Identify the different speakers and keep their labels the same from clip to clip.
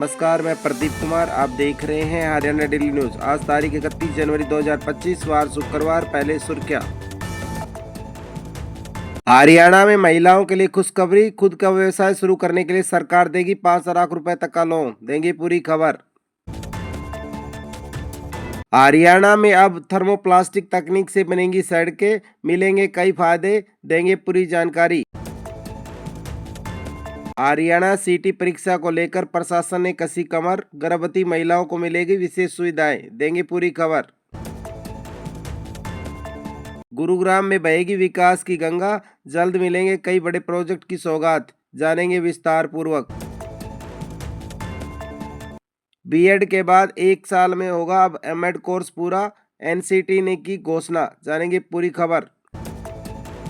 Speaker 1: नमस्कार, मैं प्रदीप कुमार। आप देख रहे हैं हरियाणा डेली न्यूज। आज तारीख 31 जनवरी 2025 वार शुक्रवार। पहले सुर्खियां। हरियाणा में महिलाओं के लिए खुशखबरी। खुद का व्यवसाय शुरू करने के लिए सरकार देगी 5 लाख रुपए तक का लोन। देंगे पूरी खबर। हरियाणा में अब थर्मोप्लास्टिक तकनीक से बनेंगी सड़कें। मिलेंगे कई फायदे। देंगे पूरी जानकारी। हरियाणा सीटी परीक्षा को लेकर प्रशासन ने कसी कमर। गर्भवती महिलाओं को मिलेगी विशेष सुविधाएं। देंगे पूरी खबर। गुरुग्राम में बहेगी विकास की गंगा। जल्द मिलेंगे कई बड़े प्रोजेक्ट की सौगात। जानेंगे विस्तार पूर्वक। बीएड के बाद 1 साल में होगा अब एमएड कोर्स पूरा। एनसीटी ने की घोषणा। जानेंगे पूरी खबर।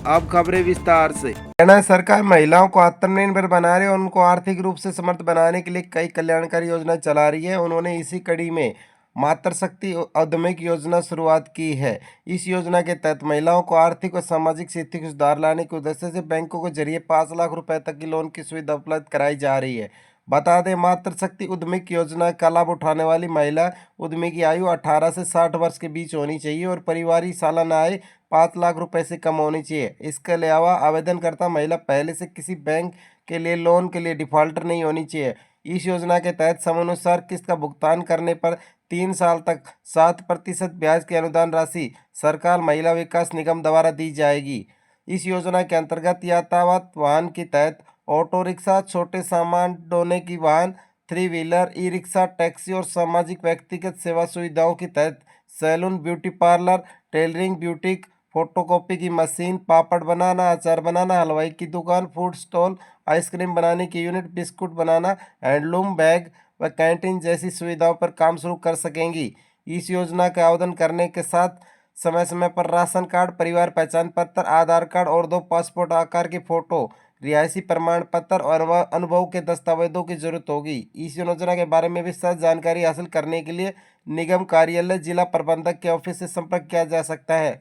Speaker 1: अब खबरें विस्तार से। हरियाणा सरकार महिलाओं को आत्मनिर्भर बना रही है और उनको आर्थिक रूप से समर्थ बनाने के लिए कई कल्याणकारी योजना चला रही है। उन्होंने इसी कड़ी में मातृशक्ति औद्यमिक योजना शुरुआत की है। इस योजना के तहत महिलाओं को आर्थिक और सामाजिक स्थिति को सुधार लाने के उद्देश्य से बैंकों के जरिए 5 लाख रुपए तक की लोन की सुविधा उपलब्ध कराई जा रही है। बता दें, मातृशक्ति उद्यमिक योजना का लाभ उठाने वाली महिला उद्यमी की आयु 18 से 60 वर्ष के बीच होनी चाहिए और परिवार सालाना आय 5 लाख रुपए से कम होनी चाहिए। इसके अलावा आवेदनकर्ता महिला पहले से किसी बैंक के लिए लोन के लिए डिफॉल्टर नहीं होनी चाहिए। इस योजना के तहत समयानुसार किस्त का भुगतान करने पर 3 साल तक 7% ब्याज की अनुदान राशि सरकार महिला विकास निगम द्वारा दी जाएगी। इस योजना के अंतर्गत यातायात वाहन के तहत ऑटो रिक्शा, छोटे सामान ढोने की वाहन, 3 व्हीलर, ई रिक्शा, टैक्सी और सामाजिक व्यक्तिगत सेवा सुविधाओं के तहत salon, beauty parlour, tailoring, boutique, photocopy की मशीन, पापड़ बनाना, अचार बनाना, हलवाई की दुकान, फूड स्टॉल, आइसक्रीम बनाने की यूनिट, बिस्कुट बनाना, हैंडलूम बैग व कैंटीन जैसी सुविधाओं पर काम शुरू कर सकेंगी। इस योजना का आवेदन करने के साथ समय समय पर राशन कार्ड, परिवार पहचान पत्र, आधार कार्ड और 2 पासपोर्ट आकार की फोटो, रिहायशी प्रमाण पत्र और अनुभव के दस्तावेजों की जरूरत होगी। इस योजना के बारे में विस्तृत जानकारी हासिल करने के लिए निगम कार्यालय, जिला प्रबंधक के ऑफिस से संपर्क किया जा सकता है।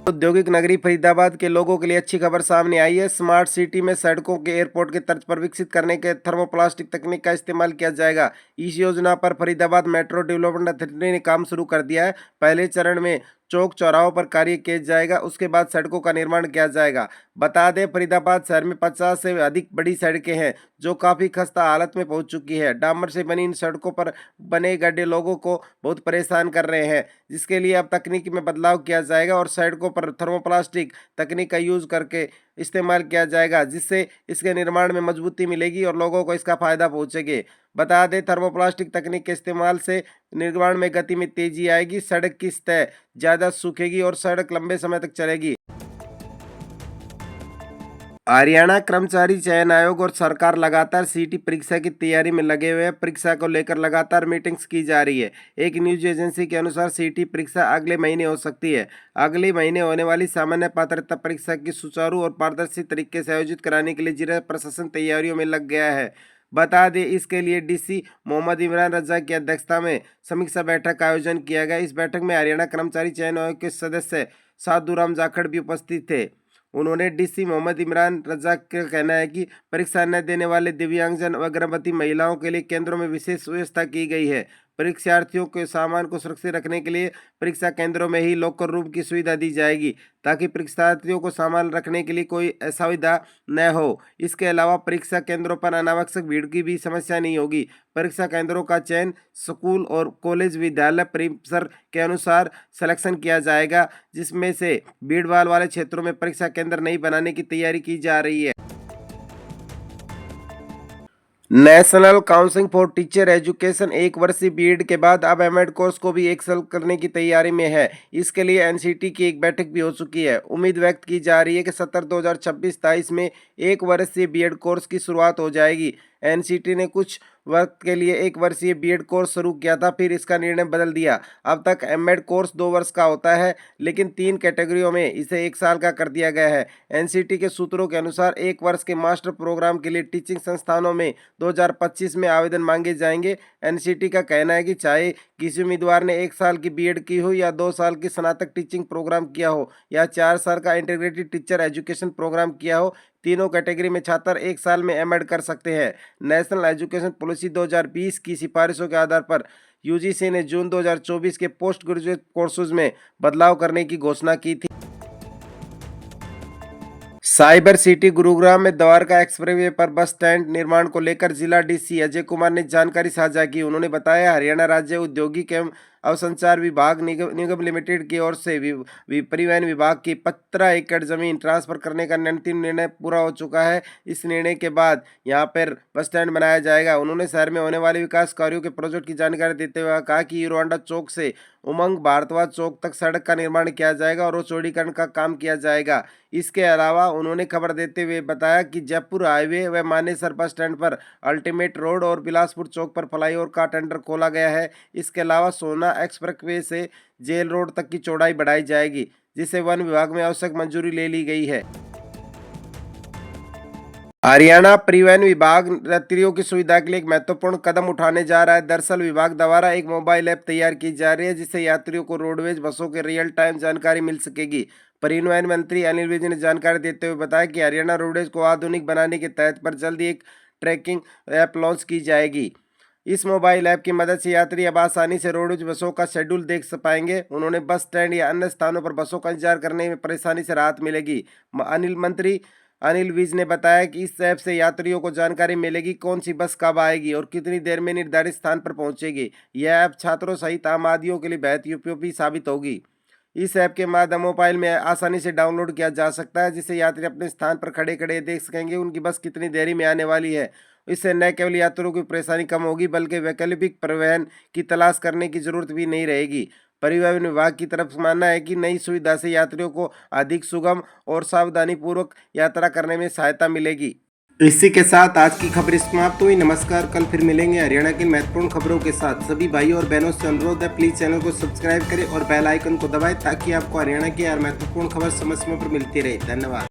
Speaker 1: औद्योगिक नगरी फरीदाबाद के लोगों के लिए अच्छी खबर सामने आई है। स्मार्ट सिटी में सड़कों के एयरपोर्ट के तर्ज पर विकसित करने के थर्मोप्लास्टिक तकनीक का इस्तेमाल किया जाएगा। इस योजना पर फरीदाबाद मेट्रो डेवलपमेंट अथॉरिटी ने काम शुरू कर दिया है। पहले चरण में चौक चौराहों पर कार्य किया जाएगा, उसके बाद सड़कों का निर्माण किया जाएगा। बता दें, फरीदाबाद शहर में 50 से अधिक बड़ी सड़कें हैं जो काफ़ी खस्ता हालत में पहुंच चुकी है। डामर से बनी इन सड़कों पर बने गड्ढे लोगों को बहुत परेशान कर रहे हैं, जिसके लिए अब तकनीक में बदलाव किया जाएगा और सड़कों पर थर्मोप्लास्टिक तकनीक का यूज़ करके इस्तेमाल किया जाएगा, जिससे इसके निर्माण में मजबूती मिलेगी और लोगों को इसका फायदा पहुंचेगी। बता दें, थर्मोप्लास्टिक तकनीक के इस्तेमाल से निर्माण में गति में तेजी आएगी, सड़क की सतह ज़्यादा सूखेगी और सड़क लंबे समय तक चलेगी। हरियाणा कर्मचारी चयन आयोग और सरकार लगातार सीटी परीक्षा की तैयारी में लगे हुए हैं। परीक्षा को लेकर लगातार मीटिंग्स की जा रही है। एक न्यूज एजेंसी के अनुसार सीटी परीक्षा अगले महीने हो सकती है। अगले महीने होने वाली सामान्य पात्रता परीक्षा की सुचारू और पारदर्शी तरीके से आयोजित कराने के लिए जिला प्रशासन तैयारियों में लग गया है। बता दें, इसके लिए डीसी मोहम्मद इमरान रजा की अध्यक्षता में समीक्षा बैठक का आयोजन किया गया। इस बैठक में हरियाणा कर्मचारी चयन आयोग के सदस्य साधुराम जाखड़ भी उपस्थित थे। उन्होंने डीसी मोहम्मद इमरान रजा का कहना है कि परीक्षा न देने वाले दिव्यांगजन व गर्भवती महिलाओं के लिए केंद्रों में विशेष व्यवस्था की गई है। परीक्षार्थियों के सामान को सुरक्षित रखने के लिए परीक्षा केंद्रों में ही लॉकर रूम की सुविधा दी जाएगी, ताकि परीक्षार्थियों को सामान रखने के लिए कोई असुविधा न हो। इसके अलावा परीक्षा केंद्रों पर अनावश्यक भीड़ की भी समस्या नहीं होगी। परीक्षा केंद्रों का चयन स्कूल और कॉलेज विद्यालय परिसर के अनुसार सिलेक्शन किया जाएगा, जिसमें से भीड़ भाड़ वाले क्षेत्रों में परीक्षा केंद्र नहीं बनाने की तैयारी की जा रही है। National council for teacher education 1 वर्षीय बीएड के बाद अब एमएड कोर्स को भी 1 साल करने की तैयारी में है। इसके लिए एनसीटी की एक बैठक भी हो चुकी है। उम्मीद व्यक्त की जा रही है कि सत्र 2026-27 में 1 वर्षीय बीएड कोर्स की शुरुआत हो जाएगी। एनसीटी ने कुछ वक्त के लिए 1 वर्षीय बीएड कोर्स शुरू किया था, फिर इसका निर्णय बदल दिया। अब तक एमएड कोर्स 2 वर्ष का होता है, लेकिन 3 कैटेगरियों में इसे 1 साल का कर दिया गया है। एनसीटी के सूत्रों के अनुसार 1 वर्ष के मास्टर प्रोग्राम के लिए टीचिंग संस्थानों में 2025 में आवेदन मांगे जाएंगे। एनसीटी का कहना है कि चाहे किसी उम्मीदवार ने 1 साल की बीएड की हो या 2 साल की स्नातक टीचिंग प्रोग्राम किया हो या 4 साल का इंटीग्रेटेड टीचर एजुकेशन प्रोग्राम किया हो, तीनों कैटेगरी में छात्र एक साल में एमएड कर सकते हैं। नेशनल एजुकेशन पॉलिसी 2020 की सिफारिशों के आधार पर यूजीसी ने जून 2024 के पोस्ट ग्रेजुएट कोर्सेज में बदलाव करने की घोषणा की थी। साइबर सिटी गुरुग्राम में द्वारका एक्सप्रेसवे पर बस स्टैंड निर्माण को लेकर जिला डीसी अजय कुमार ने जानकारी साझा की। उन्होंने बताया, हरियाणा राज्य औद्योगिक एवं अवसंचार विभाग निगम लिमिटेड की ओर से परिवहन विभाग की 15 एकड़ जमीन ट्रांसफर करने का अंतिम निर्णय पूरा हो चुका है। इस निर्णय के बाद यहां पर बस स्टैंड बनाया जाएगा। उन्होंने शहर में होने वाले विकास कार्यों के प्रोजेक्ट की जानकारी देते हुए कहा कि हीरो होंडा चौक से उमंग भारद्वाज चौक तक सड़क का निर्माण किया जाएगा और चौड़ीकरण का काम किया जाएगा। इसके अलावा उन्होंने खबर देते हुए बताया कि जयपुर हाईवे व मानेसर बस स्टैंड पर अल्टीमेट रोड और बिलासपुर चौक पर फ्लाईओवर का टेंडर खोला गया है। इसके अलावा सोना एक्सप्रेसवे से जेल रोड तक की चौड़ाई बढ़ाई जाएगी, जिसे वन विभाग में आवश्यक मंजूरी ले ली गई है। हरियाणा परिवहन विभाग यात्रियों की सुविधा के लिए एक महत्वपूर्ण कदम उठाने जा रहा है। दरअसल विभाग द्वारा एक मोबाइल ऐप तैयार की जा रही है, जिससे यात्रियों को रोडवेज बसों के रियल टाइम जानकारी मिल सकेगी। परिवहन मंत्री अनिल विज ने जानकारी देते हुए बताया कि हरियाणा रोडवेज को आधुनिक बनाने के तहत पर जल्द ही एक ट्रैकिंग ऐप लॉन्च की जाएगी। इस मोबाइल ऐप की मदद से यात्री अब आसानी से रोडवेज बसों का शेड्यूल देख पाएंगे। उन्होंने बस स्टैंड या अन्य स्थानों पर बसों का इंतजार करने में परेशानी से राहत मिलेगी। मंत्री अनिल विज ने बताया कि इस ऐप से यात्रियों को जानकारी मिलेगी कौन सी बस कब आएगी और कितनी देर में निर्धारित स्थान पर पहुंचेगी। यह ऐप छात्रों सहित आम आदमियों के लिए बेहद उपयोगी साबित होगी। इस ऐप के माध्यम मोबाइल में आसानी से डाउनलोड किया जा सकता है, जिससे यात्री अपने स्थान पर खड़े खड़े देख सकेंगे उनकी बस कितनी देरी में आने वाली है। इससे न केवल यात्रियों की परेशानी कम होगी, बल्कि वैकल्पिक परिवहन की तलाश करने की जरूरत भी नहीं रहेगी। परिवहन विभाग की तरफ से मानना है कि नई सुविधा से यात्रियों को अधिक सुगम और सावधानीपूर्वक यात्रा करने में सहायता मिलेगी। इसी के साथ आज की खबर समाप्त हुई। नमस्कार, कल फिर मिलेंगे हरियाणा की महत्वपूर्ण खबरों के साथ। सभी भाइयों और बहनों से अनुरोध है, प्लीज चैनल को सब्सक्राइब करें और बेल आइकन को दबाएं ताकि आपको हरियाणा की हर महत्वपूर्ण खबर समय समय पर मिलती रहे। धन्यवाद।